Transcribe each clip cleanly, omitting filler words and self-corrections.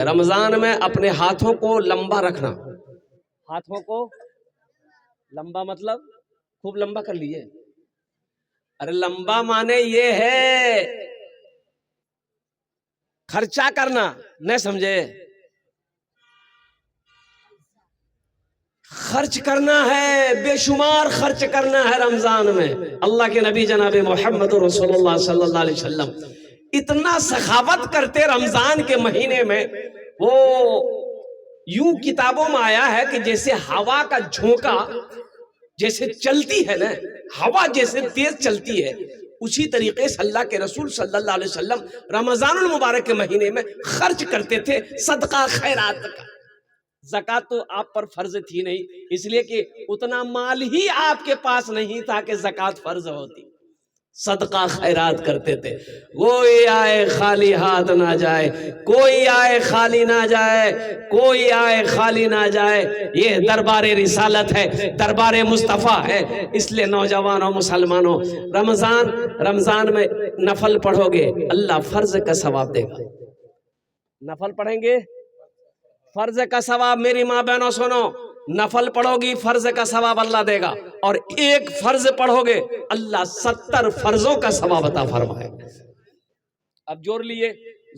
رمضان میں اپنے ہاتھوں کو لمبا رکھنا. ہاتھوں کو لمبا مطلب خوب لمبا کر لیے. ارے لمبا مانے یہ ہے خرچہ کرنا، نہیں سمجھے؟ خرچ کرنا ہے، بے شمار خرچ کرنا ہے رمضان میں. اللہ کے نبی جناب محمد رسول اللہ صلی اللہ علیہ وسلم اتنا سخاوت کرتے رمضان کے مہینے میں. وہ یوں کتابوں میں آیا ہے کہ جیسے ہوا کا جھونکا جیسے چلتی ہے نا، ہوا جیسے تیز چلتی ہے، اسی طریقے سے اللہ کے رسول صلی اللہ علیہ وسلم رمضان المبارک کے مہینے میں خرچ کرتے تھے صدقہ خیرات کا. زکوٰۃ تو آپ پر فرض تھی نہیں، اس لیے کہ اتنا مال ہی آپ کے پاس نہیں تھا کہ زکوٰۃ فرض ہوتی. صدقہ خیرات کرتے تھے. کوئی آئے خالی ہاتھ نہ جائے، کوئی آئے خالی نہ جائے، کوئی آئے خالی نہ جائے. یہ دربار رسالت ہے، دربار مصطفیٰ ہے. اس لیے نوجوانوں مسلمانوں، رمضان میں نفل پڑھو گے اللہ فرض کا ثواب دے گا. نفل پڑھیں گے فرض کا ثواب. میری ماں بہنوں سنو، نفل پڑھو گی فرض کا ثواب اللہ دے گا، اور ایک فرض پڑھو گے اللہ 70 فرضوں کا ثواب عطا فرمائے. اب جوڑ لیے،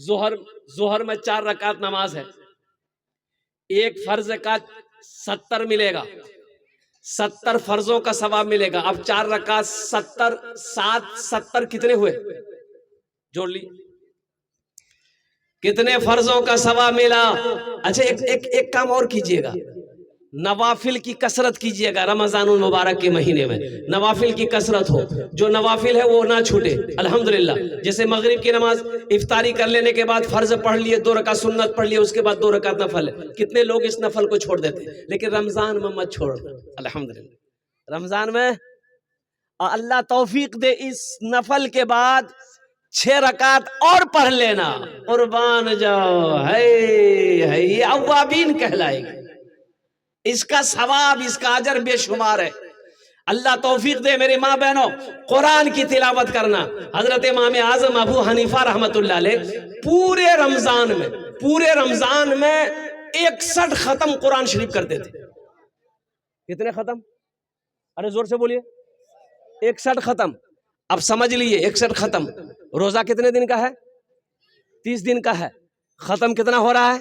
ظہر میں 4 رکعت نماز ہے، ایک فرض کا 70 ملے گا، 70 فرضوں کا ثواب ملے گا. اب 4 رکعت 70 70 کتنے ہوئے؟ جوڑ لی، کتنے فرضوں کا ثواب ملا؟ اچھا ایک کام اور کیجئے گا، نوافل کی کثرت کیجئے گا. رمضان المبارک کے مہینے میں نوافل کی کثرت ہو، جو نوافل ہے وہ نہ چھوٹے. الحمدللہ جیسے مغرب کی نماز افطاری کر لینے کے بعد فرض پڑھ لیے، 2 رکعت سنت پڑھ لیے، اس کے بعد 2 رکعت نفل ہے. کتنے لوگ اس نفل کو چھوڑ دیتے ہیں، لیکن رمضان میں مت چھوڑ. الحمدللہ رمضان میں اللہ توفیق دے، اس نفل کے بعد 6 رکعت اور پڑھ لینا. قربان جاؤ، ہے یہ اوابین کہلائے گی. اس کا ثواب، اس کا اجر بے شمار ہے. اللہ توفیق دے میرے ماں بہنوں، قرآن کی تلاوت کرنا. حضرت امام اعظم ابو حنیفہ رحمت اللہ علیہ پورے رمضان میں 61 ختم قرآن شریف کرتے تھے. کتنے ختم؟ ارے زور سے بولیے. 61 ختم. اب سمجھ لیے 61 ختم. روزہ کتنے دن کا ہے؟ 30 دن کا ہے. ختم کتنا ہو رہا ہے؟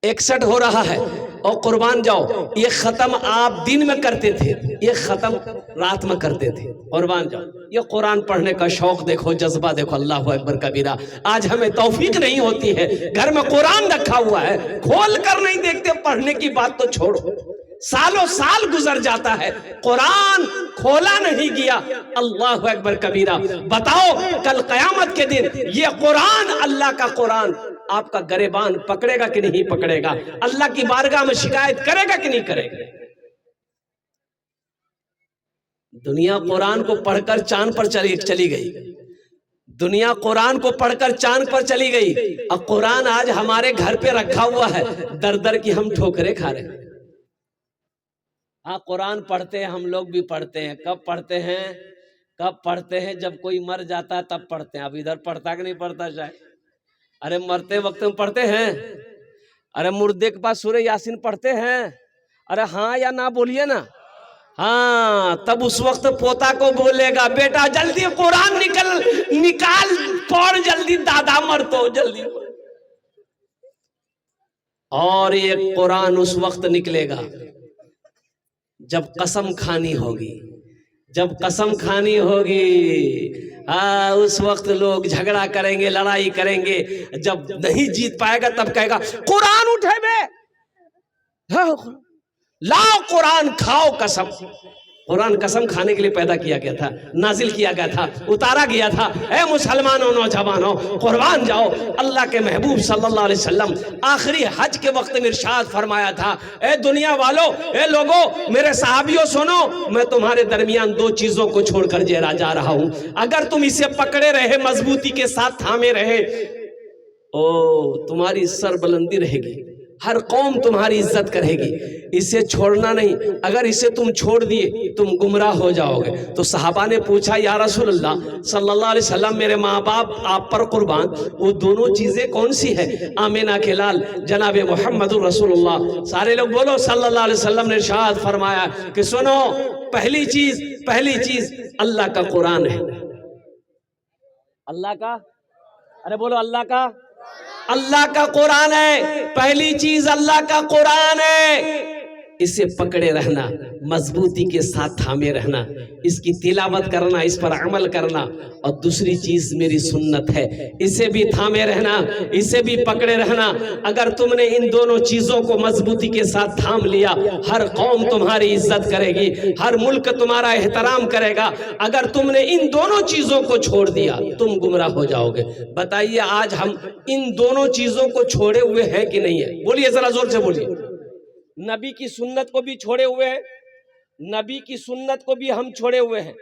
61 ہو رہا ہے. اور قربان جاؤ، یہ ختم آپ دن میں کرتے تھے، یہ ختم رات میں کرتے تھے. قربان جاؤ، یہ قرآن پڑھنے کا شوق دیکھو، جذبہ دیکھو. اللہ اکبر کبیرہ. آج ہمیں توفیق نہیں ہوتی ہے، گھر میں قرآن رکھا ہوا ہے، کھول کر نہیں دیکھتے. پڑھنے کی بات تو چھوڑو، سالوں سال گزر جاتا ہے، قرآن کھولا نہیں گیا. اللہ اکبر کبیرہ. بتاؤ کل قیامت کے دن یہ قرآن، اللہ کا قرآن آپ کا گریبان پکڑے گا کہ نہیں پکڑے گا؟ اللہ کی بارگاہ میں شکایت کرے گا کہ نہیں کرے گا؟ دنیا قرآن کو پڑھ کر چاند پر چلی گئی. دنیا قرآن کو پڑھ کر چاند پر چلی گئی. اب قرآن آج ہمارے گھر پہ رکھا ہوا ہے، در در کی ہم ٹھوکریں کھا رہے ہیں. ہاں قرآن پڑھتے ہیں، ہم لوگ بھی پڑھتے ہیں. کب پڑھتے ہیں؟ جب کوئی مر جاتا ہے تب پڑھتے ہیں. اب ادھر پڑھتا کہ نہیں پڑھتا شاید؟ ارے مرتے وقت میں پڑھتے ہیں. ارے مردے کے پاس سورہ یاسین پڑھتے ہیں. ارے ہاں یا نہ بولیے نا. ہاں تب اس وقت پوتا کو بولے گا، بیٹا جلدی قرآن نکال پڑھ، جلدی دادا مر تو جلدی. اور یہ قرآن اس وقت نکلے گا جب قسم کھانی ہوگی. اس وقت لوگ جھگڑا کریں گے، لڑائی کریں گے. جب نہیں جیت پائے گا تب کہے گا قرآن اٹھے بے، لاؤ قرآن کھاؤ قسم. قرآن قسم کھانے کے لیے پیدا کیا گیا تھا، نازل کیا گیا تھا، اتارا گیا تھا. اے مسلمانوں، نوجوانوں، قربان جاؤ. اللہ کے محبوب صلی اللہ علیہ وسلم آخری حج کے وقت میں ارشاد فرمایا تھا، اے دنیا والوں، اے لوگوں، میرے صحابیوں سنو، میں تمہارے درمیان 2 چیزوں کو چھوڑ کر جا رہا ہوں. اگر تم اسے پکڑے رہے، مضبوطی کے ساتھ تھامے رہے، تمہاری سر بلندی رہے گی. ہر قوم تمہاری عزت کرے گی، اسے چھوڑنا نہیں، اگر اسے تم چھوڑ دیے تم گمراہ ہو جاؤ گے۔ تو صحابہ نے پوچھا یا رسول اللہ صلی اللہ علیہ وسلم میرے ماں باپ آپ پر قربان، وہ دونوں چیزیں کون سی ہے؟ آمینہ کے لال جناب محمد رسول اللہ، سارے لوگ بولو صلی اللہ علیہ وسلم نے ارشاد فرمایا کہ سنو، پہلی چیز اللہ کا قرآن ہے، اللہ کا، ارے بولو اللہ کا قرآن ہے، پہلی چیز اللہ کا قرآن ہے، اسے پکڑے رہنا، مضبوطی کے ساتھ تھامے رہنا، اس کی تلاوت کرنا، اس پر عمل کرنا، اور دوسری چیز میری سنت ہے، اسے بھی تھامے رہنا، اسے بھی پکڑے رہنا۔ اگر تم نے ان دونوں چیزوں کو مضبوطی کے ساتھ تھام لیا، ہر قوم تمہاری عزت کرے گی، ہر ملک تمہارا احترام کرے گا۔ اگر تم نے ان دونوں چیزوں کو چھوڑ دیا تم گمراہ ہو جاؤ گے۔ بتائیے آج ہم ان دونوں چیزوں کو چھوڑے ہوئے ہیں کہ نہیں ہے؟ بولیے ذرا زور سے بولیے۔ نبی کی سنت کو بھی چھوڑے ہوئے ہیں، نبی کی سنت کو بھی ہم چھوڑے ہوئے ہیں،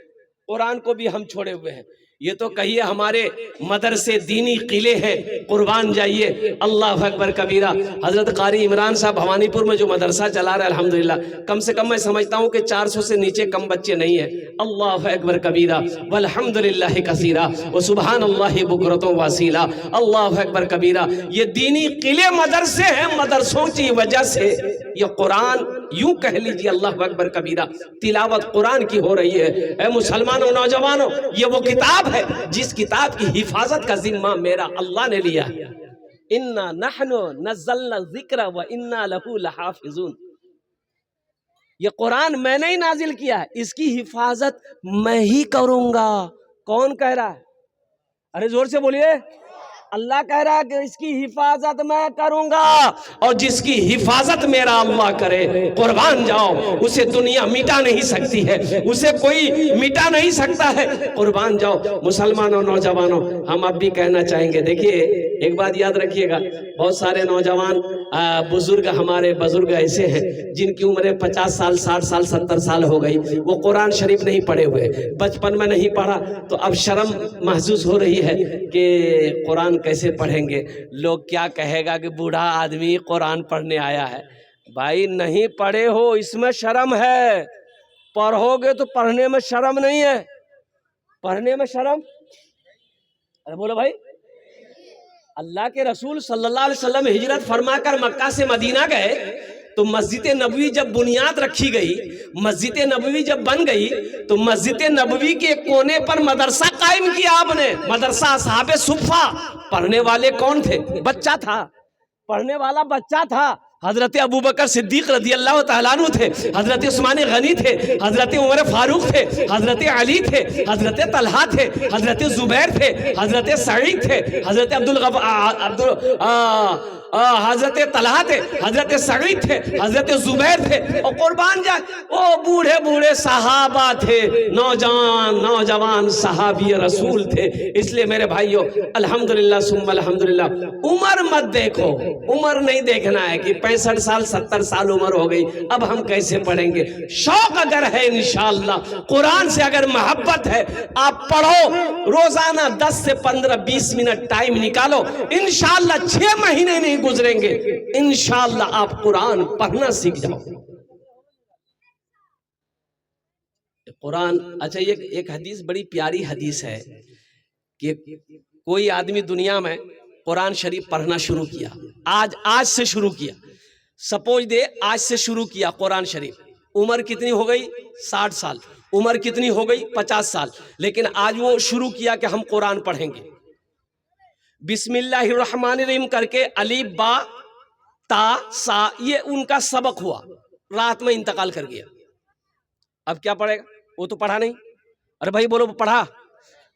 قرآن کو بھی ہم چھوڑے ہوئے ہیں۔ یہ تو کہیے ہمارے مدرسے دینی قلعے ہیں، قربان جائیے، اللہ اکبر کبیرہ۔ حضرت قاری عمران صاحب بھوانی پور میں جو مدرسہ چلا رہے ہیں الحمدللہ، کم سے کم میں سمجھتا ہوں کہ 400 سے نیچے کم بچے نہیں ہیں۔ اللہ اکبر کبیرہ والحمدللہ کثیرہ وسبحان اللہ بکرۃ واسیلہ، اللہ اکبر کبیرہ۔ یہ دینی قلعے مدرسے ہیں، مدرسوں کی وجہ سے یہ قرآن یوں کہہ لیجیے اللہ اکبر کبیرہ تلاوت قرآن کی ہو رہی ہے۔ اے مسلمانوں، نوجوانوں، یہ وہ کتاب ہے جس کتاب کی حفاظت کا ذمہ میرا اللہ نے لیا ہے۔ اِنَّا نَحْنُ نَزَّلْنَا الذِّكْرَ وَإِنَّا لَهُ لَحَافِظُونَ، یہ قرآن میں نے ہی نازل کیا ہے، اس کی حفاظت میں ہی کروں گا۔ کون کہہ رہا ہے؟ ارے زور سے بولیے۔ اللہ کہہ رہا ہے کہ اس کی حفاظت میں کروں گا، اور جس کی حفاظت میرا اللہ کرے، قربان جاؤ، اسے دنیا مٹا نہیں سکتی ہے، اسے کوئی مٹا نہیں سکتا ہے، قربان جاؤ۔ مسلمانوں، نوجوانوں، ہم اب بھی کہنا چاہیں گے، دیکھیے ایک بات یاد رکھیے گا، بہت سارے نوجوان بزرگ، ہمارے بزرگ ایسے ہیں جن کی عمریں 50 سال 60 سال 70 سال ہو گئی، وہ قرآن شریف نہیں پڑھے ہوئے، بچپن میں نہیں پڑھا، تو اب شرم محسوس ہو رہی ہے کہ قرآن کیسے پڑھیں گے، لوگ کیا کہے گا کہ بوڑھا آدمی قرآن پڑھنے آیا ہے۔ بھائی نہیں پڑھے ہو اس میں شرم ہے، پڑھو گے تو پڑھنے میں شرم نہیں ہے، پڑھنے میں شرم، ارے بولو بھائی۔ اللہ کے رسول صلی اللہ علیہ وسلم ہجرت فرما کر مکہ سے مدینہ گئے تو مسجد نبوی جب بنیاد رکھی گئی، مسجد نبوی جب بن گئی تو مسجد نبوی کے کونے پر مدرسہ قائم کیا آپ نے، مدرسہ اصحاب صفہ۔ پڑھنے والے کون تھے؟ بچہ تھا، پڑھنے والا بچہ تھا۔ حضرت ابوبکر صدیق رضی اللہ تعالیٰ عنہ تھے، حضرت عثمان غنی تھے، حضرت عمر فاروق تھے، حضرت علی تھے، حضرت طلحہ تھے، حضرت زبیر تھے، حضرت سعید تھے، حضرت حضرت طلحہ تھے، حضرت سعید تھے، حضرت زبیر تھے، اور قربان جائے وہ بوڑھے بوڑھے صحابہ تھے، نوجوان صحابی رسول تھے۔ اس لیے میرے بھائیوں، الحمدللہ ثم الحمدللہ، عمر مت دیکھو، عمر نہیں دیکھنا ہے کہ 65 سال 70 سال عمر ہو گئی اب ہم کیسے پڑھیں گے۔ شوق اگر ہے انشاءاللہ، قرآن سے اگر محبت ہے، آپ پڑھو، روزانہ 10 سے 15 20 منٹ ٹائم نکالو، انشاءاللہ 6 مہینے نہیں گزریں گے، انشاءاللہ آپ قرآن پڑھنا سیکھ جاؤ۔ قرآن، اچھا یہ ایک حدیث بڑی پیاری حدیث ہے کہ کوئی آدمی دنیا میں قرآن شریف پڑھنا شروع کیا، آج سے شروع کیا، سپوز دے آج سے شروع کیا قرآن شریف، عمر کتنی ہو گئی؟ 60 سال، عمر کتنی ہو گئی؟ 50 سال، لیکن آج وہ شروع کیا کہ ہم قرآن پڑھیں گے، بسم اللہ الرحمن الرحیم کر کے الف با تا سا، یہ ان کا سبق ہوا، رات میں انتقال کر گیا۔ اب کیا پڑھے گا؟ وہ تو پڑھا نہیں، ارے بھائی بولو پڑھا،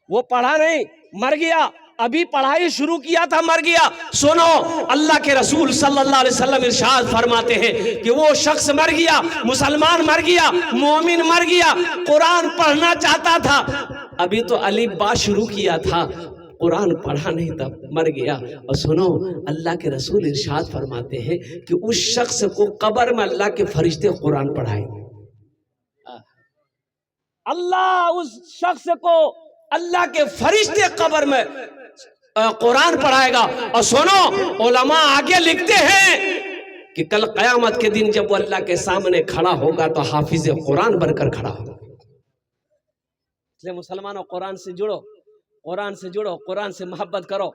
وہ پڑھا نہیں، مر گیا، ابھی پڑھائی شروع کیا تھا، مر گیا۔ سنو، اللہ کے رسول صلی اللہ علیہ وسلم ارشاد فرماتے ہیں کہ وہ شخص مر گیا، مسلمان مر گیا، مومن مر گیا، قرآن پڑھنا چاہتا تھا، ابھی تو الف با شروع کیا تھا، قرآن پڑھا نہیں تھا، مر گیا۔ اور سنو، اللہ کے رسول ارشاد فرماتے ہیں کہ اس شخص کو قبر میں اللہ کے فرشتے قرآن پڑھائیں گے، اللہ اس شخص کو اللہ کے فرشتے قبر میں قرآن پڑھائے گا۔ اور سنو، علماء آگے لکھتے ہیں کہ کل قیامت کے دن جب وہ اللہ کے سامنے کھڑا ہوگا تو حافظ قرآن بن کر کھڑا ہوگا۔ اس لیے مسلمانوں قرآن سے جڑو، قرآن سے جڑو، قرآن سے محبت کرو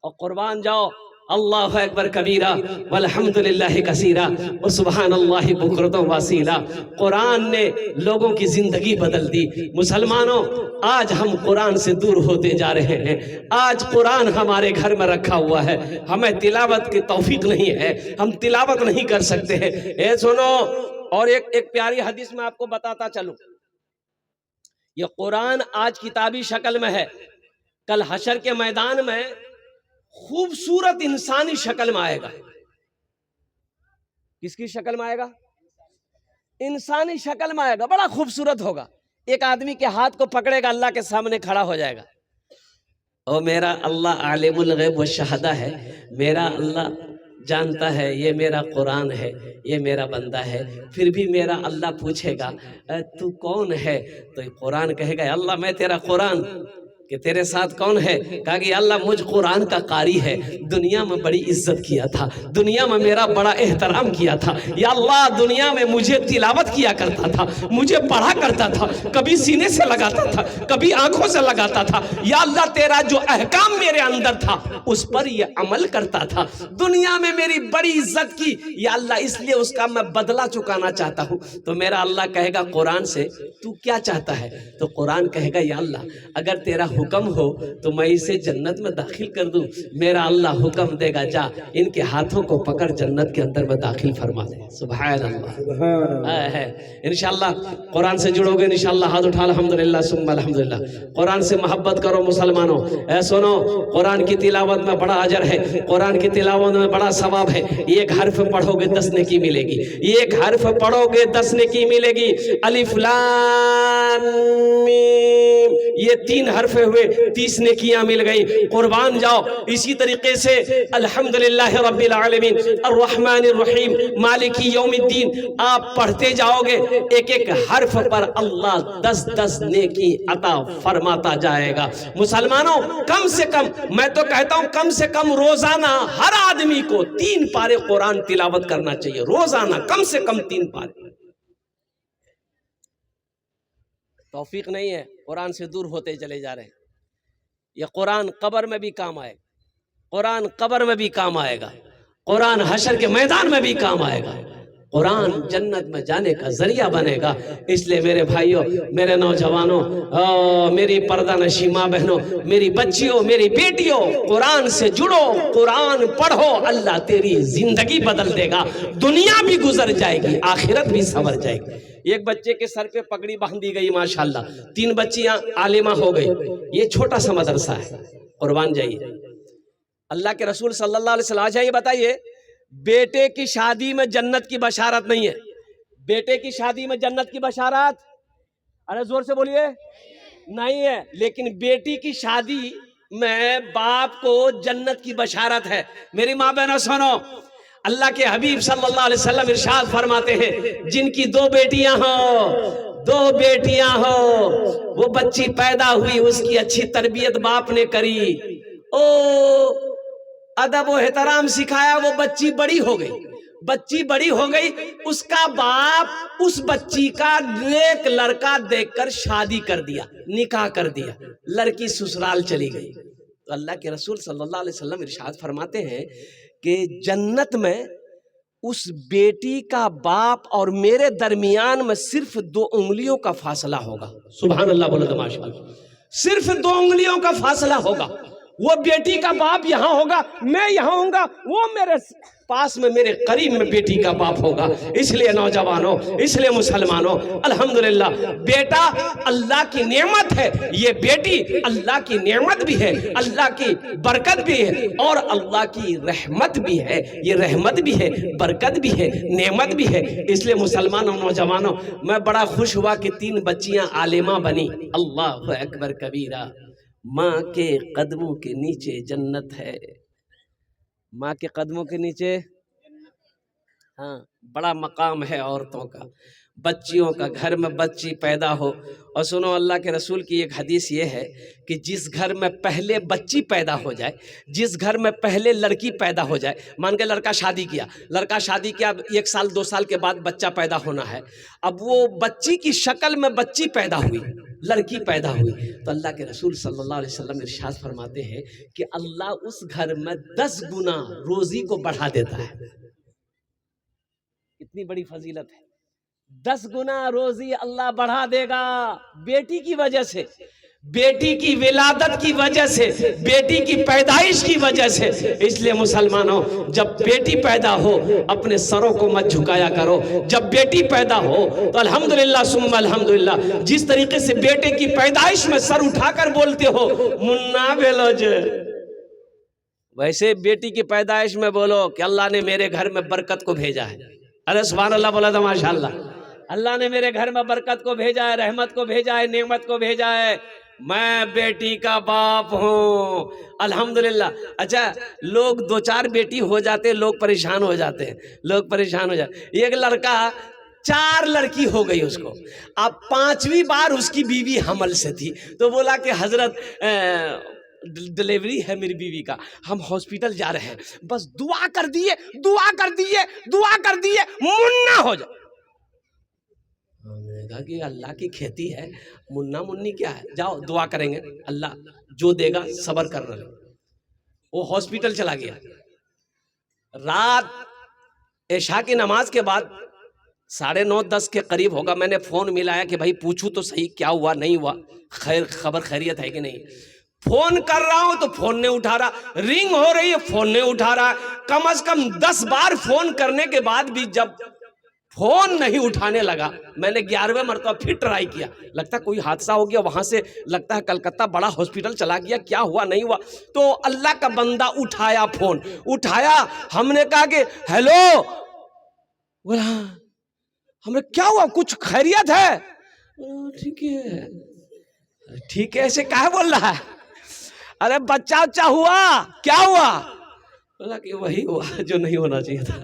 اور قربان جاؤ۔ اللہ اکبر کبیرہ والحمد للہ کثیرہ وسبحان اللہ بکرۃ واسیلہ۔ قرآن نے لوگوں کی زندگی بدل دی۔ مسلمانوں آج ہم قرآن سے دور ہوتے جا رہے ہیں۔ آج قرآن ہمارے گھر میں رکھا ہوا ہے، ہمیں تلاوت کی توفیق نہیں ہے، ہم تلاوت نہیں کر سکتے ہیں۔ اے سنو، اور ایک پیاری حدیث میں آپ کو بتاتا چلوں، یہ قرآن آج کتابی شکل میں ہے، کل حشر کے میدان میں خوبصورت انسانی شکل میں آئے گا۔ کس کی شکل میں آئے گا؟ انسانی شکل میں آئے گا، بڑا خوبصورت ہوگا۔ ایک آدمی کے ہاتھ کو پکڑے گا، اللہ کے سامنے کھڑا ہو جائے گا، او میرا اللہ عالم الغیب والشہادہ ہے، میرا اللہ جانتا ہے یہ میرا قرآن ہے، یہ میرا بندہ ہے۔ پھر بھی میرا اللہ پوچھے گا تو کون ہے؟ تو قرآن کہے گا اللہ میں تیرا قرآن، کہ تیرے ساتھ کون ہے؟ کہا کہ اللہ مجھ قرآن کا قاری ہے، دنیا میں بڑی عزت کیا تھا، دنیا میں میرا بڑا احترام کیا تھا، یا اللہ دنیا میں مجھے تلاوت کیا کرتا تھا، مجھے پڑھا کرتا تھا، کبھی سینے سے لگاتا تھا، کبھی آنکھوں سے لگاتا تھا، یا اللہ تیرا جو احکام میرے اندر تھا اس پر یہ عمل کرتا تھا، دنیا میں میری بڑی عزت کی، یا اللہ اس لیے اس کا میں بدلہ چکانا چاہتا ہوں۔ تو میرا اللہ کہے گا قرآن سے تو کیا چاہتا ہے؟ تو قرآن کہے گا یا اللہ اگر تیرا حکم ہو تو میں اسے جنت میں داخل کر دوں۔ میرا اللہ حکم دے گا جا ان کے ہاتھوں کو پکڑ جنت کے اندر میں داخل فرما دے۔ سبحان اللہ۔ انشاءاللہ قرآن سے جڑو گے، انشاءاللہ ہاتھ اٹھا الحمدللہ ثم الحمدللہ۔ قرآن سے محبت کرو مسلمانوں۔ اے سنو، قرآن کی تلاوت میں بڑا اجر ہے، قرآن کی تلاوت میں بڑا ثواب ہے۔ ایک حرف پڑھو گے 10 نیکی ملے گی، ایک حرف پڑھو گے 10 نیکی ملے گی۔ الف لام میم، یہ 3 حرف ہوئے 30 نیکیاں مل گئی، قربان جاؤ۔ اسی طریقے سے الحمدللہ رب العالمین الرحمن الرحیم مالک یوم الدین آپ پڑھتے جاؤ گے، ایک ایک حرف پر اللہ 10 نیکی عطا فرماتا جائے گا۔ مسلمانوں کم سے کم، میں تو کہتا ہوں کم سے کم روزانہ ہر آدمی کو 3 پارے قرآن تلاوت کرنا چاہیے، روزانہ کم سے کم 3 پارے۔ توفیق نہیں ہے، قرآن سے دور ہوتے چلے جا رہے ہیں۔ یہ قرآن قبر میں بھی کام آئے گا، قرآن قبر میں بھی کام آئے گا، قرآن حشر کے میدان میں بھی کام آئے گا، قرآن جنت میں جانے کا ذریعہ بنے گا۔ اس لیے میرے بھائیوں، میرے نوجوانوں، میری پردہ نشی ماں بہنوں، میری بچیوں، میری بیٹیوں، قرآن سے جڑو، قرآن پڑھو، اللہ تیری زندگی بدل دے گا، دنیا بھی گزر جائے گی، آخرت بھی سنور جائے گی۔ ایک بچے کے سر پہ پگڑی باندھ دی گئی ماشاءاللہ، 3 بچیاں عالمہ ہو گئی، یہ چھوٹا سا مدرسہ ہے، قربان جائیے۔ اللہ کے رسول صلی اللہ علیہ وسلم، آج یہ بتائیے بیٹے کی شادی میں جنت کی بشارت نہیں ہے، بیٹے کی شادی میں جنت کی بشارت، ارے زور سے بولیے، نہیں ہے، لیکن بیٹی کی شادی میں باپ کو جنت کی بشارت ہے۔ میری ماں بہنوں سنو، اللہ کے حبیب صلی اللہ علیہ وسلم ارشاد فرماتے ہیں جن کی 2 بیٹیاں ہوں، 2 بیٹیاں ہوں، وہ بچی پیدا ہوئی، اس کی اچھی تربیت باپ نے کری، ادب و احترام سکھایا، وہ بچی بڑی ہو گئی، بچی بڑی ہو گئی، اس کا باپ اس بچی کا نیک لڑکا دیکھ کر شادی کر دیا، نکاح کر دیا، لڑکی سسرال چلی گئی۔ تو اللہ کے رسول صلی اللہ علیہ وسلم ارشاد فرماتے ہیں کہ جنت میں اس بیٹی کا باپ اور میرے درمیان میں صرف 2 انگلیوں کا فاصلہ ہوگا۔ سبحان اللہ بولو تو ماشاءاللہ، صرف 2 انگلیوں کا فاصلہ ہوگا۔ وہ بیٹی کا باپ یہاں ہوگا، میں یہاں ہوں گا، وہ میرے پاس میں میرے قریب میں بیٹی کا باپ ہوگا۔ اس لیے نوجوانوں، اس لیے مسلمانوں، الحمدللہ بیٹا اللہ کی نعمت ہے، یہ بیٹی اللہ کی نعمت بھی ہے، اللہ کی برکت بھی ہے اور اللہ کی رحمت بھی ہے، یہ رحمت بھی ہے، برکت بھی ہے، نعمت بھی ہے۔ اس لیے مسلمانوں، نوجوانوں، میں بڑا خوش ہوا کہ 3 بچیاں عالمہ بنی۔ اللہ اکبر کبیرہ۔ ماں کے قدموں کے نیچے جنت ہے، ماں کے قدموں کے نیچے، ہاں بڑا مقام ہے عورتوں کا۔ بچیوں کا گھر میں بچی پیدا ہو. اور سنو اللہ کے رسول کی ایک حدیث یہ ہے کہ جس گھر میں پہلے بچی پیدا ہو جائے، جس گھر میں پہلے لڑکی پیدا ہو جائے، مان کے لڑکا شادی کیا، 1 سال 2 سال کے بعد بچہ پیدا ہونا ہے، اب وہ بچی کی شکل میں بچی پیدا ہوئی، لڑکی پیدا ہوئی، تو اللہ کے رسول صلی اللہ علیہ وسلم ارشاد فرماتے ہیں کہ اللہ اس گھر میں 10 گنا روزی کو بڑھا دیتا ہے. اتنی بڑی فضیلت ہے. 10 گنا روزی اللہ بڑھا دے گا بیٹی کی وجہ سے، بیٹی کی ولادت کی وجہ سے، بیٹی کی پیدائش کی وجہ سے. اس لیے مسلمانوں، جب بیٹی پیدا ہو اپنے سروں کو مت جھکایا کرو. جب بیٹی پیدا ہو تو الحمدللہ ثم الحمدللہ، جس طریقے سے بیٹے کی پیدائش میں سر اٹھا کر بولتے ہو منا بیلوج، ویسے بیٹی کی پیدائش میں بولو کہ اللہ نے میرے گھر میں برکت کو بھیجا ہے. ارے سبحان اللہ بولا تھا ماشاءاللہ. اللہ نے میرے گھر میں برکت کو بھیجا ہے، رحمت کو بھیجا ہے، نعمت کو بھیجا ہے، میں بیٹی کا باپ ہوں الحمدللہ. اچھا، لوگ 2-4 بیٹی ہو جاتے لوگ پریشان ہو جاتے ہیں، لوگ پریشان ہو جاتے. ایک لڑکا 4 لڑکی ہو گئی اس کو، اب 5ویں بار اس کی بیوی حمل سے تھی تو بولا کہ حضرت ڈلیوری ہے میری بیوی کا، ہم ہاسپٹل جا رہے ہیں، بس دعا کر دیے، دعا کر دیے، دعا کر دیے منا ہو جائے. میں نے کہا کہ اللہ کی کھیتی ہے، منا منی کیا ہے، جاؤ دعا کریں گے، اللہ جو دے گا صبر کر رہے. وہ ہاسپٹل چلا گیا. رات عشاء کی نماز کے بعد 9:30-10 کے قریب ہوگا، میں نے فون ملایا کہ بھائی پوچھوں تو صحیح کیا ہوا نہیں ہوا، خبر خیریت ہے کہ نہیں. فون کر رہا ہوں تو فون نہیں اٹھا رہا، رنگ ہو رہی ہے فون نہیں اٹھا رہا. کم از کم 10 بار فون کرنے کے بعد بھی جب فون نہیں اٹھانے لگا، میں نے 11ویں مرتبہ پھر ٹرائی کیا، لگتا کوئی حادثہ ہو گیا، وہاں سے لگتا ہے کلکتہ بڑا ہاسپٹل چلا گیا، کیا ہوا نہیں ہوا. تو اللہ کا بندہ اٹھایا، فون اٹھایا. ہم نے کہا کہ ہیلو، بولا ہم نے کیا ہوا، کچھ خیریت ہے؟ ٹھیک ہے، ٹھیک ہے ایسے کہے بول رہا ہے؟ ارے بچہ اچھا ہوا، کیا ہوا؟ بولا کہ وہی ہوا جو نہیں ہونا چاہیے تھا،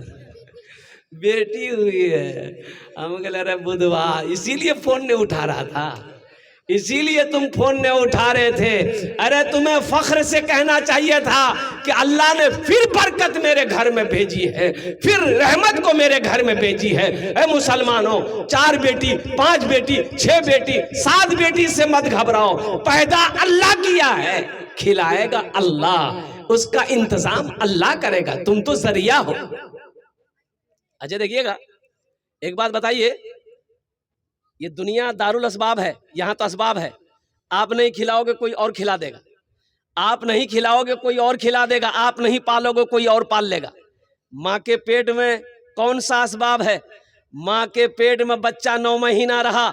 بیٹی ہوئی ہے. ہم کہہ رہے بدھوا، اسی لیے فون نہیں اٹھا رہا تھا، اسی لیے تم فون نہیں اٹھا رہے تھے. ارے تمہیں فخر سے کہنا چاہیے تھا کہ اللہ نے پھر برکت میرے گھر میں بھیجی ہے، پھر رحمت کو میرے گھر میں بھیجی ہے. اے مسلمانوں، 4 بیٹی 5 بیٹی 6 بیٹی 7 بیٹی سے مت گھبراؤ. پیدا اللہ کیا ہے، کھلائے گا اللہ، اس کا انتظام اللہ کرے گا، تم تو ذریعہ ہو. اچھا دیکھیے گا، ایک بات بتائیے، یہ دنیا دارالاسباب ہے، یہاں تو اسباب ہے. آپ نہیں کھلاؤ گے کوئی اور کھلا دے گا، آپ نہیں کھلاؤ گے کوئی اور کھلا دے گا، آپ نہیں پالو گے کوئی اور پال لے گا. ماں کے پیٹ میں کون سا اسباب ہے؟ ماں کے پیٹ میں بچہ 9 مہینہ رہا،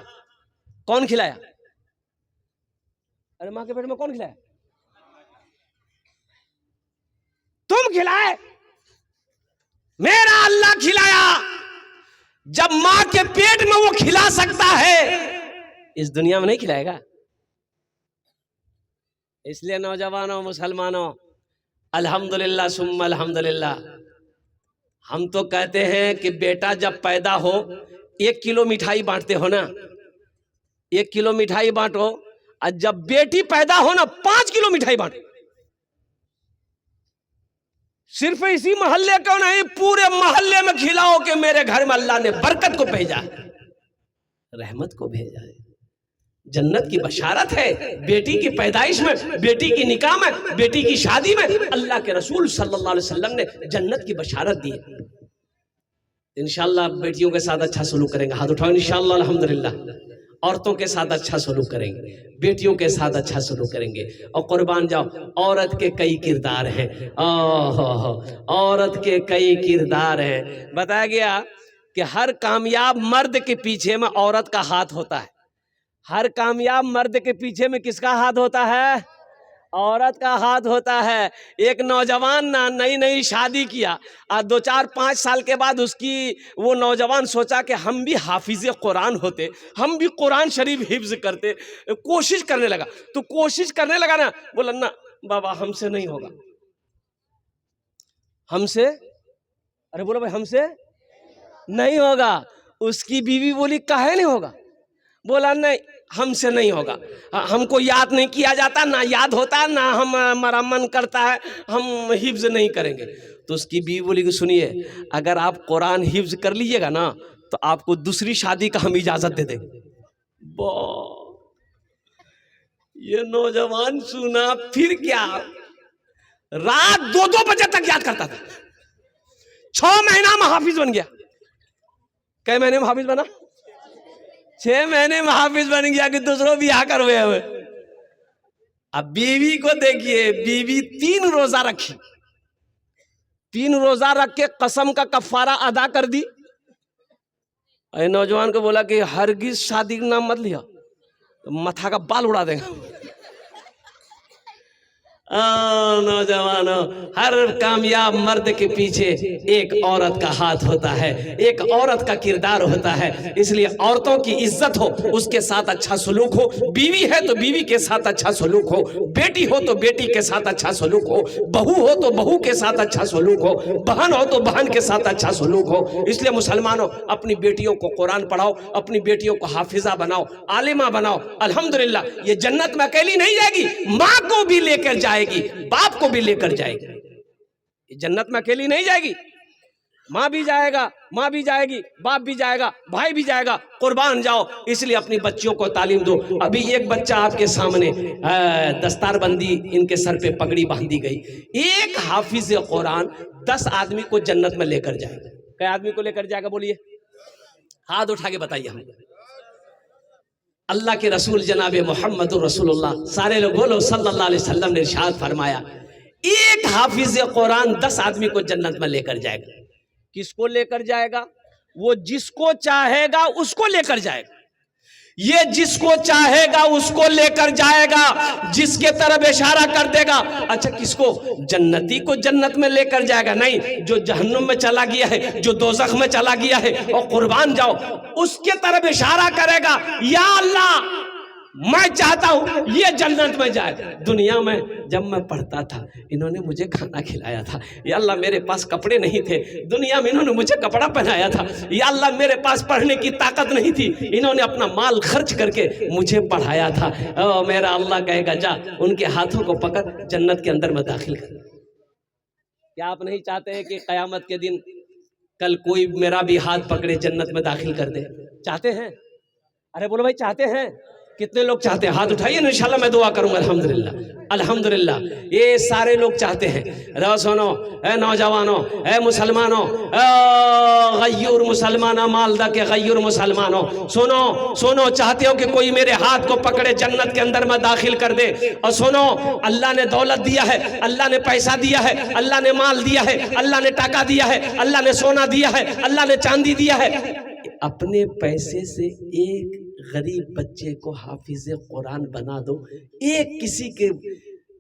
کون کھلایا؟ ارے ماں کے پیٹ میں کون کھلایا؟ تم کھلائے؟ میرا اللہ کھلایا. جب ماں کے پیٹ میں وہ کھلا سکتا ہے، اس دنیا میں نہیں کھلائے گا؟ اس لیے نوجوانوں، مسلمانوں، الحمدللہ ثم الحمدللہ، ہم تو کہتے ہیں کہ بیٹا جب پیدا ہو 1 کلو مٹھائی بانٹتے ہو نا، 1 کلو مٹھائی بانٹو، اور جب بیٹی پیدا ہو نا 5 کلو مٹھائی بانٹو. صرف اسی محلے کو نہیں، پورے محلے میں کھلاؤ کہ میرے گھر میں اللہ نے برکت کو بھیجا ہے، رحمت کو بھیجا ہے، جنت کی بشارت ہے. بیٹی کی پیدائش میں، بیٹی کی نکاح میں، بیٹی کی شادی میں اللہ کے رسول صلی اللہ علیہ وسلم نے جنت کی بشارت دی. انشاءاللہ بیٹیوں کے ساتھ اچھا سلوک کریں گے، ہاتھ اٹھاؤ انشاءاللہ الحمدللہ. عورتوں کے ساتھ اچھا سلوک کریں گے، بیٹیوں کے ساتھ اچھا سلوک کریں گے. اور قربان جاؤ، عورت کے کئی کردار ہیں، عورت کے کئی کردار ہیں. بتایا گیا کہ ہر کامیاب مرد کے پیچھے میں عورت کا ہاتھ ہوتا ہے. ہر کامیاب مرد کے پیچھے میں کس کا ہاتھ ہوتا ہے؟ عورت کا ہاتھ ہوتا ہے. ایک نوجوان نئی شادی کیا، 2-4-5 سال کے بعد اس کی وہ نوجوان سوچا کہ ہم بھی حافظ قرآن ہوتے، ہم بھی قرآن شریف حفظ کرتے. کوشش کرنے لگا، تو کوشش کرنے لگا نا، بولا نا بابا ہم سے نہیں ہوگا، ہم سے، ارے بولو بھائی ہم سے نہیں ہوگا. اس کی بیوی بولی کاہے نہیں ہوگا؟ بولا نہیں ہم سے نہیں ہوگا، ہم کو یاد نہیں کیا جاتا، نہ یاد ہوتا، نہ ہمارا من کرتا ہے، ہم حفظ نہیں کریں گے۔ تو اس کی بیوی بولی کہ سنیے، اگر آپ قرآن حفظ کر لیجئے گا نا تو آپ کو دوسری شادی کا ہم اجازت دے دیں گے۔ یہ نوجوان سنا پھر کیا، رات 2 بجے تک یاد کرتا تھا، 6 مہینہ میں حافظ بن گیا۔ کئی مہینے میں حافظ بنا؟ 6 مہینے میں حافظ بن گیا کہ دوسروں بھی آ کر ہوئے۔ اب بیوی کو دیکھیے، بیوی 3 روزہ رکھی، 3 روزہ رکھ کے قسم کا کفارہ ادا کر دی۔ اے نوجوان کو بولا کہ ہرگز شادی کا نام مت لیا، متھا کا بال اڑا دیں گا۔ نوجوانوں، ہر کامیاب مرد کے پیچھے ایک عورت کا ہاتھ ہوتا ہے، ایک عورت کا کردار ہوتا ہے۔ اس لیے عورتوں کی عزت ہو، اس کے ساتھ اچھا سلوک ہو، بیوی ہے تو بیوی کے ساتھ اچھا سلوک ہو، بیٹی ہو تو بیٹی کے ساتھ اچھا سلوک ہو، بہو ہو تو بہو کے ساتھ اچھا سلوک ہو، بہن ہو تو بہن کے ساتھ اچھا سلوک ہو۔ اس لیے مسلمانوں، اپنی بیٹیوں کو قرآن پڑھاؤ، اپنی بیٹیوں کو حافظہ بناؤ، عالمہ بناؤ۔ الحمدللہ یہ جنت میں اکیلی نہیں جائے گی، ماں کو بھی لے کر جائے گی، باپ کو بھی لے کر جائے گی۔ جنت میں اکیلی نہیں جائے گی، ماں بھی جائے گا، ماں بھی جائے گی، باپ بھی جائے گا، بھائی بھی جائے گا۔ قربان جاؤ، اس لیے اپنی بچیوں کو تعلیم دو۔ ابھی ایک بچہ آپ کے سامنے دستار بندی، ان کے سر پہ پگڑی باندھی گئی۔ ایک حافظ قرآن 10 آدمی کو جنت میں لے کر جائے گا۔ کئی آدمی کو لے کر جائے گا بولیے؟ ہاتھ اٹھا کے بتائیے ہم۔ اللہ کے رسول جناب محمد رسول اللہ سارے لوگ بولو صلی اللہ علیہ وسلم نے ارشاد فرمایا، ایک حافظ قرآن 10 آدمی کو جنت میں لے کر جائے گا۔ کس کو لے کر جائے گا؟ وہ جس کو چاہے گا اس کو لے کر جائے گا۔ یہ جس کو چاہے گا اس کو لے کر جائے گا، جس کے طرف اشارہ کر دے گا۔ اچھا کس کو؟ جنتی کو جنت میں لے کر جائے گا؟ نہیں، جو جہنم میں چلا گیا ہے، جو دوزخ میں چلا گیا ہے، اور قربان جاؤ اس کے طرف اشارہ کرے گا، یا اللہ میں چاہتا ہوں یہ جنت میں جائے۔ دنیا میں جب میں پڑھتا تھا انہوں نے مجھے کھانا کھلایا تھا، یا اللہ میرے پاس کپڑے نہیں تھے، دنیا میں انہوں نے مجھے کپڑا پہنایا تھا، یا اللہ میرے پاس پڑھنے کی طاقت نہیں تھی، انہوں نے اپنا مال خرچ کر کے مجھے پڑھایا تھا۔ او میرا اللہ کہے گا جا ان کے ہاتھوں کو پکڑ جنت کے اندر میں داخل کر۔ کیا آپ نہیں چاہتے ہیں کہ قیامت کے دن کل کوئی میرا بھی ہاتھ پکڑے جنت میں داخل کر دے؟ چاہتے ہیں؟ ارے بولو بھائی چاہتے ہیں؟ کتنے لوگ چاہتے ہیں؟ ہاتھ اٹھائیے، انشاءاللہ میں دعا کروں گا۔ الحمدللہ الحمدللہ یہ سارے لوگ چاہتے ہیں۔ رو سنو اے نوجوانوں، اے مسلمانوں، غیور مسلمانہ مالدہ کے غیور مسلمانوں، سنو سنو، چاہتے ہو کہ کوئی میرے ہاتھ کو پکڑے جنت کے اندر میں داخل کر دے؟ اور سنو، اللہ نے دولت دیا ہے، اللہ نے پیسہ دیا ہے، اللہ نے مال دیا ہے، اللہ نے ٹاکا دیا ہے، اللہ نے سونا دیا ہے، اللہ نے چاندی دیا ہے۔ اپنے پیسے سے ایک غریب بچے کو حافظ قرآن بنا دو، ایک کسی کے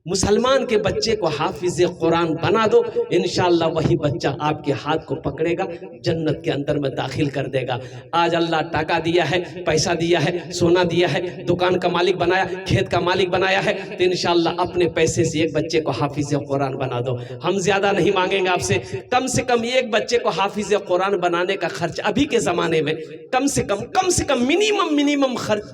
مسلمان کے بچے کو حافظ قرآن بنا دو، انشاءاللہ وہی بچہ آپ کے ہاتھ کو پکڑے گا، جنت کے اندر میں داخل کر دے گا۔ آج اللہ ٹاکا دیا ہے، پیسہ دیا ہے، سونا دیا ہے، دکان کا مالک بنایا، کھیت کا مالک بنایا ہے، تو انشاءاللہ اپنے پیسے سے ایک بچے کو حافظ قرآن بنا دو۔ ہم زیادہ نہیں مانگیں گے آپ سے کم ایک بچے کو حافظ قرآن بنانے کا خرچ ابھی کے زمانے میں کم سے کم منیمم خرچ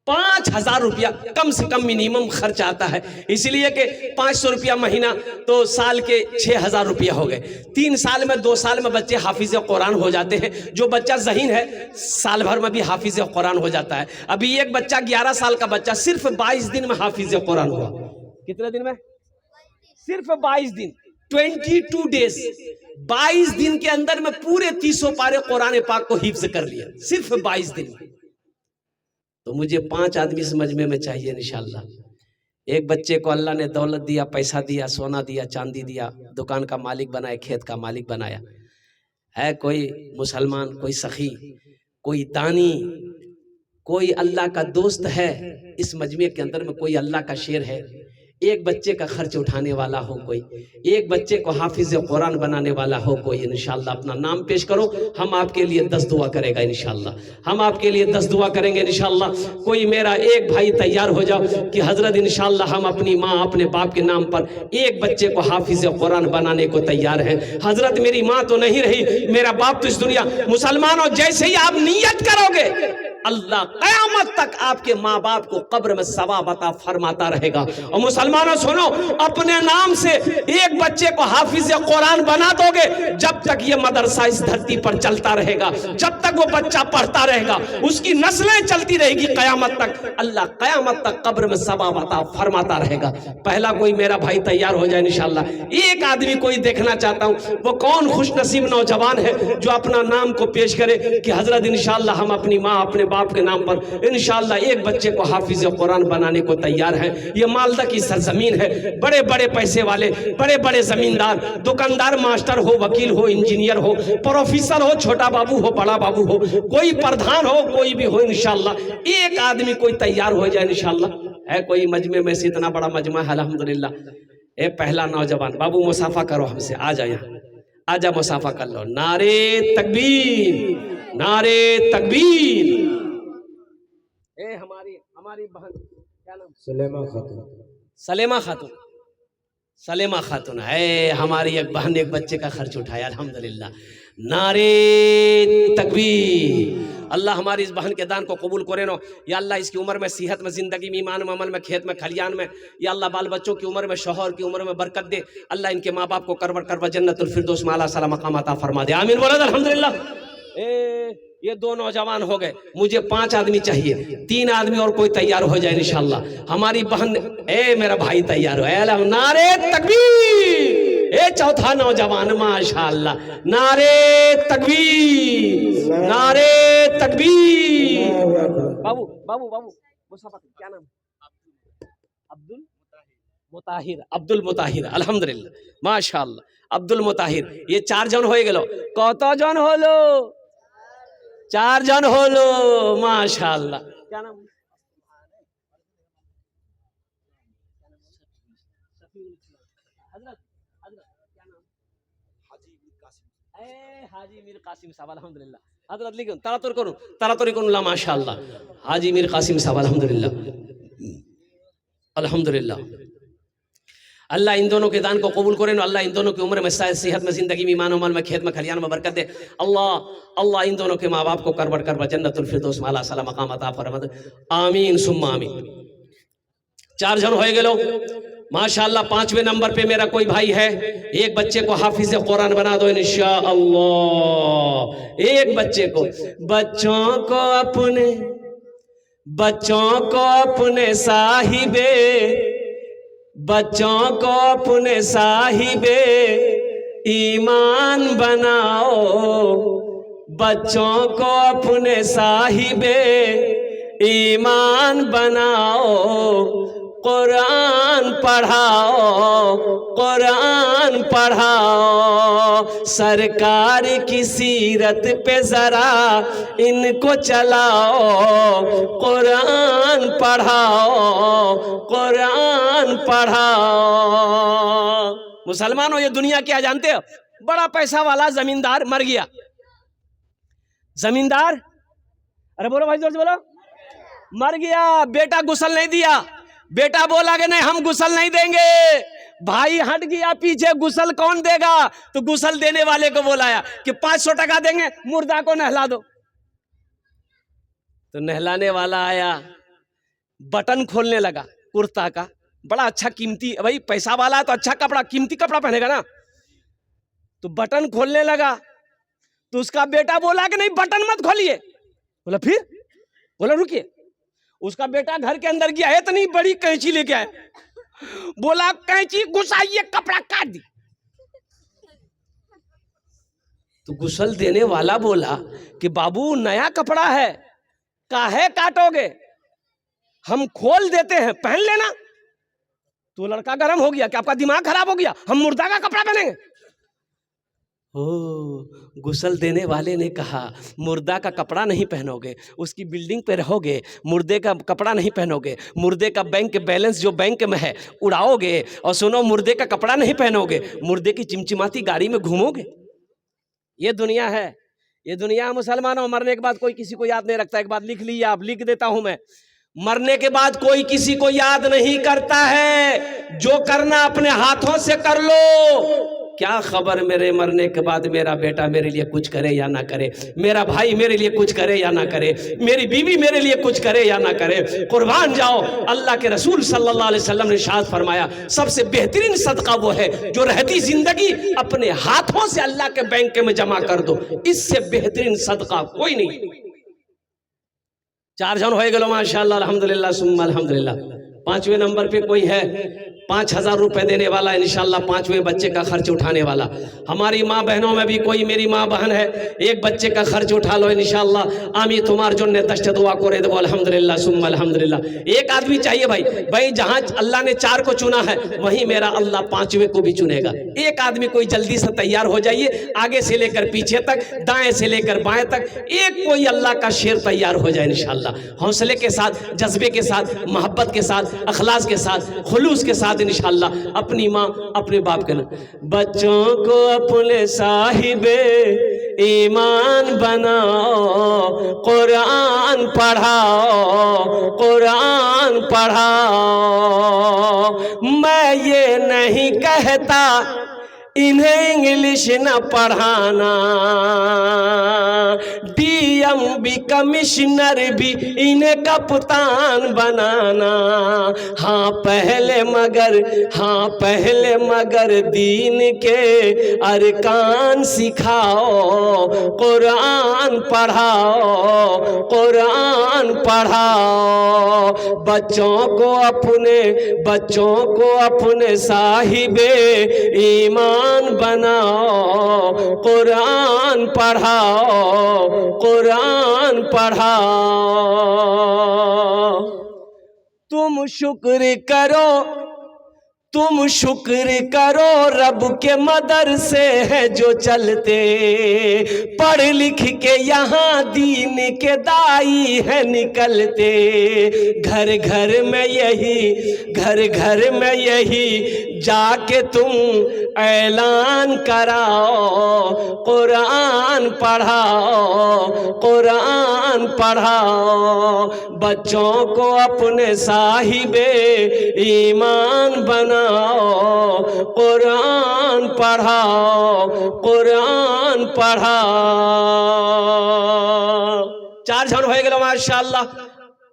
5,000 روپیہ کم سے کم منیمم خرچ آتا ہے۔ اس لیے کہ 500 روپیہ مہینہ تو سال کے 6,000 روپیہ ہو گئے۔ 3 سال میں 2 سال میں بچے حافظ قرآن ہو جاتے ہیں۔ جو بچہ ذہین ہے سال بھر میں بھی حافظ قرآن ہو جاتا ہے۔ ابھی ایک بچہ 11 سال کا بچہ صرف 22 دن میں حافظ قرآن ہوا۔ کتنے دن میں؟ صرف 22 دن، 22 ڈیز، 22 دن کے اندر میں پورے 300 پارے قرآن پاک کو حفظ کر لیا، صرف 22 دن میں۔ تو مجھے 5 آدمی سمجھنے میں چاہیے انشاءاللہ۔ ایک بچے کو اللہ نے دولت دیا، پیسہ دیا، سونا دیا، چاندی دیا، دکان کا مالک بنایا، کھیت کا مالک بنایا ہے۔ کوئی مسلمان، کوئی سخی، کوئی دانی، کوئی اللہ کا دوست ہے اس مجمع کے اندر میں، کوئی اللہ کا شیر ہے، ایک بچے کا خرچ اٹھانے والا ہو کوئی، ایک بچے کو حافظ قرآن بنانے والا ہو کوئی، انشاءاللہ اپنا نام پیش کرو، ہم آپ کے لیے 10 دعا کرے گا انشاءاللہ، ہم آپ کے لیے 10 دعا کریں گے انشاءاللہ۔ کوئی میرا ایک بھائی تیار ہو جاؤ کہ حضرت انشاءاللہ ہم اپنی ماں اپنے باپ کے نام پر ایک بچے کو حافظ قرآن بنانے کو تیار ہیں۔ حضرت میری ماں تو نہیں رہی، میرا باپ تو اس دنیا، مسلمانوں جیسے ہی آپ نیت کرو گے اللہ قیامت تک آپ کے ماں باپ کو قبر میں ثواب عطا فرماتا رہے گا۔ اور مسلمانوں سنو، اپنے نام سے ایک بچے کو حافظ قرآن بنا دو گے، جب تک یہ مدرسہ اس دھرتی پر چلتا رہے گا، جب تک وہ بچہ پڑھتا رہے گا، اس کی نسلیں چلتی رہے گی قیامت تک، اللہ قیامت تک قبر میں ثواب عطا فرماتا رہے گا۔ پہلا کوئی میرا بھائی تیار ہو جائے انشاءاللہ، ایک آدمی کوئی دیکھنا چاہتا ہوں، وہ کون خوش نصیب نوجوان ہے جو اپنا نام کو پیش کرے کہ حضرت انشاءاللہ ہم اپنی ماں اپنے باپ کے نام پر انشاءاللہ ایک بچے کو حافظ قرآن بنانے کو تیار ہیں۔ یہ مالدہ کی سرزمین ہے، بڑے بڑے پیسے والے، بڑے بڑے زمیندار، دکاندار، ماسٹر ہو، وکیل ہو، انجینئر ہو، پروفیسر ہو، چھوٹا بابو ہو، بڑا بابو ہو، کوئی پردھان ہو، کوئی بھی ہو انشاءاللہ، ایک آدمی کوئی تیار ہو جائے انشاءاللہ۔ ہے کوئی مجمع میں سے؟ اتنا بڑا مجمع ہے الحمدللہ۔ اے پہلا نوجوان بابو مصافحہ کرو ہم سے، آ جا یہاں، آ جا مصافحہ کر لو۔ نعرے تکبیر، نعرے تکبیر۔ اے ہماری بہن کیا نام؟ سلیمہ خاتون۔ سلیمہ خاتون، سلیمہ خاتون ہے ہماری ایک بہن، ایک بچے کا خرچ اٹھایا الحمدللہ۔ نعرے تکبیر۔ اللہ ہماری اس بہن کے دان کو قبول کرے نو، یا اللہ اس کی عمر میں، صحت میں، زندگی میں، ایمان میں، عمل میں، کھیت میں، کھلیان میں، یا اللہ بال بچوں کی عمر میں، شوہر کی عمر میں برکت دے، اللہ ان کے ماں باپ کو کربر جنت الفردوس میں اعلیٰ سلام مقام عطا فرما دے، آمین بولو الحمدللہ۔ یہ 2 نوجوان ہو گئے، مجھے 5 آدمی چاہیے، 3 آدمی اور کوئی تیار ہو جائے انشاءاللہ۔ ہماری بہن، اے میرا بھائی تیار ہو، اے اللہ، نعرے تکبیر۔ اے چوتھا نوجوان، ماشاءاللہ، نعرے تکبیر، نعرے تکبیر۔ بابو مصطفیٰ کیا نام؟ عبد المطاہر، الحمدللہ، ماشاءاللہ، عبد المطاہر۔ یہ 4 جن ہوئے گلو، کتا جن ہولو؟ 4 جن ہولو، ماشاءاللہ۔ کیا نام؟ حاجی میر قاسم صاحب، الحمدللہ۔ حضرت لیکن تراتوری کروں لا، ماشاءاللہ، حاجی میر قاسم صاحب، الحمدللہ، الحمدللہ۔ اللہ ان دونوں کے دان کو قبول کرے نو، اللہ ان دونوں کی عمر میں، صحت میں، زندگی میں، ایمان و عمل میں، کھیت میں، کھلیان میں برکت دے، اللہ ان دونوں کے ماں باپ کو کربر جنت الفردوس میں اعلیٰ سلام مقام عطا فرما دے، آمین ثم آمین۔ 4 جن ہوئے گے لوگ ماشاءاللہ۔ 5ویں نمبر پہ میرا کوئی بھائی ہے، ایک بچے کو حافظ قرآن بنا دو انشاءاللہ، ایک بچے کو۔ بچوں کو اپنے صاحب ایمان بناؤ، بچوں کو اپنے صاحب ایمان بناؤ، قرآن پڑھاؤ، سرکار کی سیرت پہ ذرا ان کو چلاؤ، قرآن پڑھاؤ۔ مسلمانوں یہ دنیا کیا جانتے ہو؟ بڑا پیسہ والا زمیندار مر گیا، زمیندار، ارے بولو بھائی زور سے بولو، مر گیا، بیٹا غسل نہیں دیا، بیٹا بولا کہ نہیں ہم غسل نہیں دیں گے، بھائی ہٹ گیا پیچھے، غسل کون دے گا؟ تو غسل دینے والے کو بولایا کہ 500 ٹکا دیں گے، مردہ کو نہلا دو۔ تو نہلانے والا آیا، بٹن کھولنے لگا کرتا کا، بڑا اچھا قیمتی، بھائی پیسہ والا تو اچھا کپڑا، قیمتی کپڑا پہنے گا نا، تو بٹن کھولنے لگا، تو اس کا بیٹا بولا کہ نہیں بٹن مت کھولیے، بولا پھر، بولا رکیے، اس کا بیٹا گھر کے اندر گیا، اتنی بڑی کینچی لے کے آیا، بولا کینچی گھسائیے، کپڑا کاٹ دی۔ تو غسل دینے والا بولا کہ بابو نیا کپڑا ہے، کاہے کاٹو گے، ہم کھول دیتے ہیں، پہن لینا۔ تو لڑکا گرم ہو گیا کہ آپ کا دماغ خراب ہو گیا، ہم مردہ کا کپڑا پہنیں گے؟ غسل دینے والے نے کہا مردہ کا کپڑا نہیں پہنو گے، اس کی بلڈنگ پہ رہو گے، مردے کا کپڑا نہیں پہنو گے، مردے کا بینک بیلنس جو بینک میں ہے اڑاؤ گے، اور سنو مردے کا کپڑا نہیں پہنو گے، مردے کی چمچماتی گاڑی میں گھومو گے۔ یہ دنیا ہے، یہ دنیا مسلمانوں، مرنے کے بعد کوئی کسی کو یاد نہیں رکھتا۔ ایک بات لکھ لیے آپ، لکھ دیتا ہوں میں، مرنے کے بعد کوئی کسی کو یاد نہیں کرتا ہے، جو کرنا اپنے ہاتھوں سے کر لو۔ کیا خبر میرے مرنے کے بعد میرا بیٹا میرے لیے کچھ کرے یا نہ کرے، میرا بھائی میرے لیے کچھ کرے یا نہ کرے، میری بیوی میرے لیے کچھ کرے یا نہ کرے۔ قربان جاؤ، اللہ کے رسول صلی اللہ علیہ وسلم نے ارشاد فرمایا سب سے بہترین صدقہ وہ ہے جو رہتی زندگی اپنے ہاتھوں سے اللہ کے بینک میں جمع کر دو، اس سے بہترین صدقہ کوئی نہیں۔ 4 جن ہوئے گلو ماشاءاللہ الحمدللہ ثم الحمدللہ۔ 5ویں نمبر پہ کوئی ہے 5000 روپے دینے والا، انشاءاللہ 5ویں بچے کا خرچ اٹھانے والا۔ ہماری ماں بہنوں میں بھی کوئی میری ماں بہن ہے، ایک بچے کا خرچ اٹھا لو انشاءاللہ۔ آمی تمہار جو نے دشت دعا کرے دو الحمدللہ ثم الحمدللہ۔ ایک آدمی چاہیے بھائی جہاں اللہ نے 4 کو چنا ہے وہیں میرا اللہ 5ویں کو بھی چنے گا۔ ایک آدمی کوئی جلدی سے تیار ہو جائیے، آگے سے لے کر پیچھے تک، دائیں سے لے کر بائیں تک، ایک کوئی اللہ کا شیر تیار ہو جائے انشاءاللہ، حوصلے کے ساتھ، جذبے کے ساتھ، محبت کے ساتھ، اخلاص کے ساتھ، خلوص کے ساتھ انشاءاللہ اپنی ماں اپنے باپ کے بچوں کو اپنے صاحب ایمان بناؤ، قرآن پڑھاؤ، قرآن پڑھاؤ۔ میں یہ نہیں کہتا انہیں انگلش نہ پڑھانا، ڈی ایم بھی کمشنر بھی انہیں کپتان بنانا، ہاں پہلے مگر دین کے ارکان سکھاؤ، قرآن پڑھاؤ، قرآن پڑھاؤ۔ بچوں کو اپنے صاحب ایمان بناؤ، قرآن پڑھاؤ، قرآن پڑھاؤ۔ تم شکر کرو رب کے مدرسے ہیں جو چلتے، پڑھ لکھ کے یہاں دین کے دائی ہیں نکلتے، گھر گھر میں یہی جا کے تم اعلان کراؤ، قرآن پڑھاؤ، قرآن پڑھاؤ۔ بچوں کو اپنے صاحب ایمان بناؤ، قرآن پڑھاؤ، قرآن پڑھاؤ۔ 4 جھن ہوئے گئے ماشاءاللہ،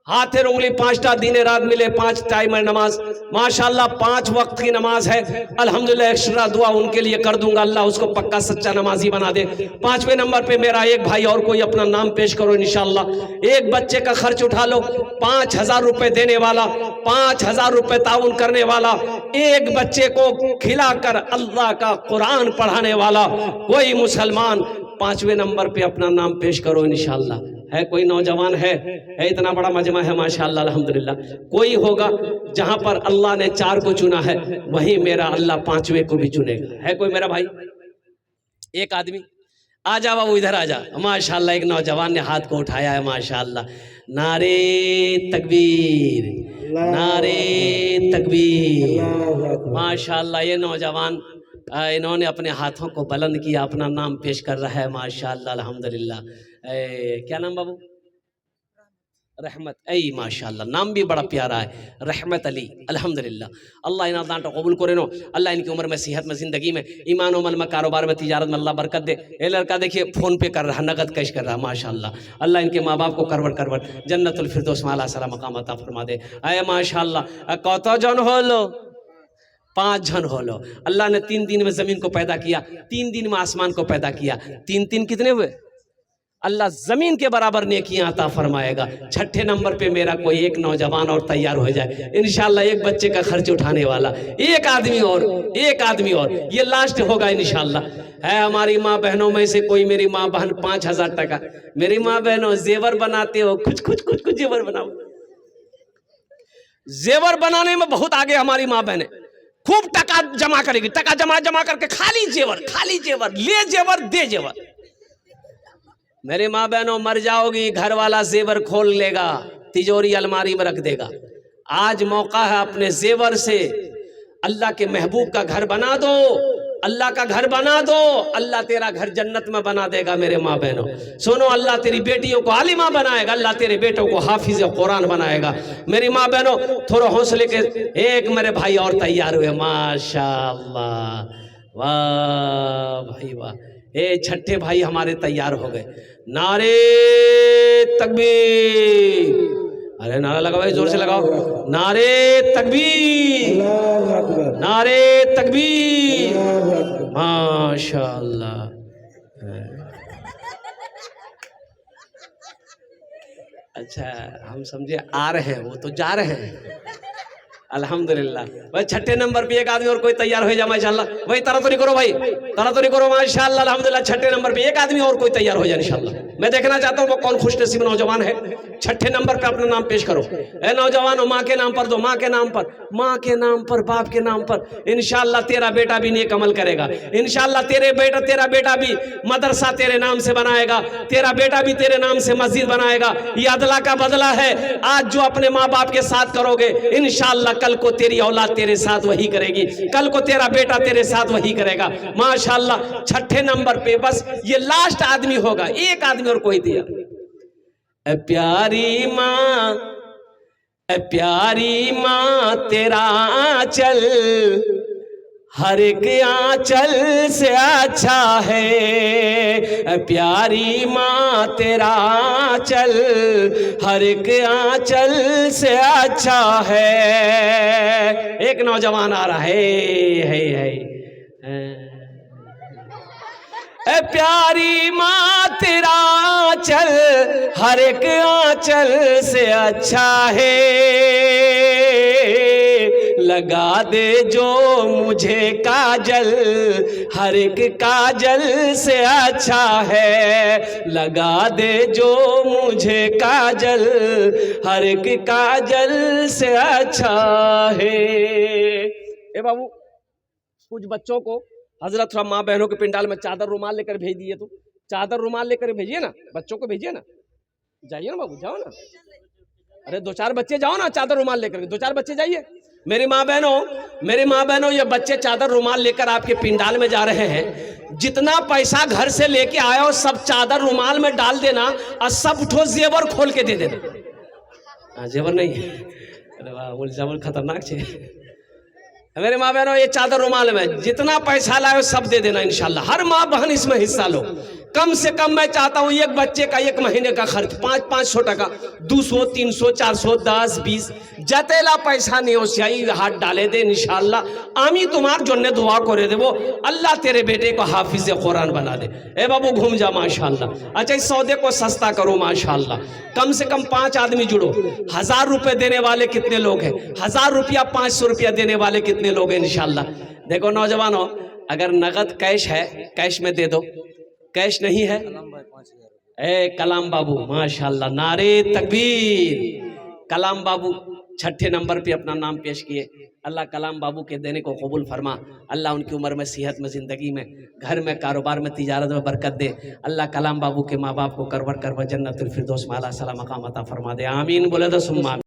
ہاتھ انگلی 5ٹا دین رات ملے، 5 ٹائم نماز ماشاءاللہ، 5 وقت کی نماز ہے الحمدللہ۔ ایکسٹرا دعا ان کے لیے کر دوں گا، اللہ اس کو پکا سچا نمازی بنا دے۔ 5ویں نمبر پہ میرا ایک بھائی اور کوئی اپنا نام پیش کرو انشاءاللہ۔ ایک بچے کا خرچ اٹھا لو، 5000 روپے دینے والا، 5000 روپے تعاون کرنے والا، ایک بچے کو کھلا کر اللہ کا قرآن پڑھانے والا کوئی مسلمان 5ویں نمبر پہ اپنا نام پیش کرو انشاءاللہ۔ ہے کوئی نوجوان ہے اتنا بڑا مجمع ہے ماشاءاللہ الحمدللہ، کوئی ہوگا جہاں پر اللہ نے 4 کو چنا ہے وہیں میرا اللہ 5ویں کو بھی چنے گا؟ ہے کوئی میرا بھائی؟ ایک آدمی آ جا بابو، ادھر آ جا ماشاءاللہ۔ ایک نوجوان نے ہاتھ کو اٹھایا ہے ماشاءاللہ۔ نعرے تکبیر، نعرے تکبیر ماشاءاللہ۔ یہ نوجوان انہوں نے اپنے ہاتھوں کو بلند کیا، اپنا نام پیش کر رہا ہے ماشاءاللہ الحمدللہ۔ کیا نام بابو؟ رحمت ای ماشاءاللہ، نام بھی بڑا پیارا ہے، رحمت علی الحمدللہ۔ اللہ انہاں دانٹا قبول کرے نو، اللہ ان کی عمر میں، صحت میں، زندگی میں، ایمان و عمل میں، کاروبار میں، تجارت میں اللہ برکت دے۔ اے لڑکا دیکھیے فون پہ کر رہا، نقد کیش کر رہا ماشاءاللہ۔ اللہ ان کے ماں باپ کو کروڑ جنت الفردوس میں اعلیٰ سلام مقام عطا فرما دے۔ اے ماشاءاللہ، کتو جن ہولو؟ 5 جن ہولو۔ اللہ نے 3 دن میں زمین کو پیدا کیا، 3 دن میں آسمان کو پیدا کیا، 3 کتنے ہوئے؟ اللہ زمین کے برابر نیکیاں عطا فرمائے گا۔ 6 نمبر پہ میرا کوئی ایک نوجوان اور تیار ہو جائے انشاءاللہ، ایک بچے کا خرچ اٹھانے والا، ایک آدمی اور یہ لاسٹ ہوگا انشاءاللہ۔ ہے ہماری ماں بہنوں میں سے کوئی میری ماں بہن 5000 ٹکا، میری ماں بہنوں زیور بناتے ہو، کچھ زیور بناؤ، زیور بنانے میں بہت آگے ہماری ماں بہنیں۔ خوب ٹکا جمع کرے گی, ٹکا جمع کر کے خالی زیور, لے زیور دے زیور. میرے ماں بہنوں مر جاؤ گی, گھر والا زیور کھول لے گا, تجوری الماری میں رکھ دے گا. آج موقع ہے اپنے زیور سے اللہ کے محبوب کا گھر بنا دو, اللہ کا گھر بنا دو, اللہ تیرا گھر جنت میں بنا دے گا. میرے ماں بہنوں سنو, اللہ تیری بیٹیوں کو عالمہ بنائے گا, اللہ تیرے بیٹوں کو حافظ قرآن بنائے گا. میری ماں بہنوں تھوڑا حوصلے کے, ایک میرے بھائی اور تیار ہوئے, ماشاءاللہ, واہ بھائی واہ. اے چھٹے بھائی ہمارے تیار ہو گئے. نعرے تکبیر, ارے نعرہ لگاؤ بھائی, زور سے لگاؤ. نعرے تکبیر, نعرے تکبیر, ماشاءاللہ. اچھا ہم سمجھے آ رہے ہیں, وہ تو جا رہے ہیں. الحمدللہ. بھائی چھٹے نمبر پہ ایک آدمی اور کوئی تیار ہو جائے ماشاءاللہ. بھائی تراتوری کرو, بھائی تراتوری کرو, ماشاءاللہ الحمدللہ. چھٹے نمبر پہ ایک آدمی اور کوئی تیار ہو جائے انشاءاللہ. میں دیکھنا چاہتا ہوں وہ کون خوش نصیب نوجوان ہے. چھٹے نمبر پہ اپنا نام پیش کرو. اے نوجوانوں, ماں کے نام پر دو, ماں کے نام پر, ماں کے نام پر, باپ کے نام پر. انشاءاللہ تیرا بیٹا بھی نیک عمل کرے گا. انشاءاللہ تیرا بیٹا بھی مدرسہ تیرے نام سے بنائے گا, تیرا بیٹا بھی تیرے نام سے مسجد بنائے گا. یہ عدلہ کا بدلہ ہے. آج جو اپنے ماں باپ کے ساتھ کرو گے, انشاءاللہ کل کو تیری اولاد تیرے ساتھ وہی کرے گی, کل کو تیرا بیٹا تیرے ساتھ وہی کرے گا. ماشاءاللہ چھٹے نمبر پہ بس یہ لاسٹ آدمی ہوگا, ایک آدمی اور کوئی دیا. اے پیاری ماں, اے پیاری ماں تیرا آنچل ہر ایک آنچل سے اچھا ہے. اے پیاری ماں تیرا آنچل ہر ایک آنچل سے اچھا ہے. ایک نوجوان آ رہا ہے. اے پیاری ماں تیرا آنچل ہر ایک آنچل سے اچھا ہے. لگا دے جو مجھے کاجل ہر ایک کاجل سے اچھا ہے. لگا دے جو مجھے کاجل ہر ایک کاجل سے اچھا ہے. اے بابو کچھ بچوں کو حضرت تھوڑا ماں بہنوں کے پنڈال میں چادر رومال لے کر بھیج دیے, تو چادر رومال لے کر بھیجیے نا, بچوں کو بھیجیے نا, جائیے نا بابو, جاؤ نا. ارے 2-4 بچے جاؤ نا چادر رومال لے کر, 2-4 بچے جائیے. میری ماں بہنوں یہ بچے چادر رومال لے کر آپ کے پنڈال میں جا رہے ہیں. جتنا پیسہ گھر سے لے کے آیا ہو سب چادر رومال میں ڈال دینا, اور سب اٹھو زیور کھول کے دے دینا. زیور نہیں, زیور خطرناک چھے. میرے ماں بہنوں یہ چادر رومال میں جتنا پیسہ لائے سب دے دینا انشاءاللہ. ہر ماں بہن اس میں حصہ لو. کم سے کم میں چاہتا ہوں ایک بچے کا 1 مہینے کا خرچ 500 ٹکا, 200, 300, 400, 10, 20 جتیلا پیسہ نہیں ہو سیائی ہاتھ ڈالے دے انشاءاللہ. آمی تمہار جو نے دعا کرے دے, وہ اللہ تیرے بیٹے کو حافظ قرآن بنا دے. اے بابو گھوم جا ماشاءاللہ. اچھا اس سودے کو سستا کرو ماشاءاللہ. کم سے کم 5 آدمی جڑو. 1000 روپے دینے والے کتنے لوگ ہیں, 1000 روپیہ 500 روپیہ دینے والے کتنے لوگ ہیں انشاءاللہ. دیکھو نوجوانوں, اگر نغد کیش ہے کیش میں دے دو, کیش نہیں ہے اے کلام بابو ماشاءاللہ. نعرے تکبیر. کلام بابو چھٹے نمبر پہ اپنا نام پیش کیے. اللہ کلام بابو کے دینے کو قبول فرما. اللہ ان کی عمر میں, صحت میں, زندگی میں, گھر میں, کاروبار میں, تجارت میں برکت دے. اللہ کلام بابو کے ماں باپ کو کرور جنت الفردوس میں اعلیٰ سلام مقام عطا فرما دے. آمین بولے تو سم آمین.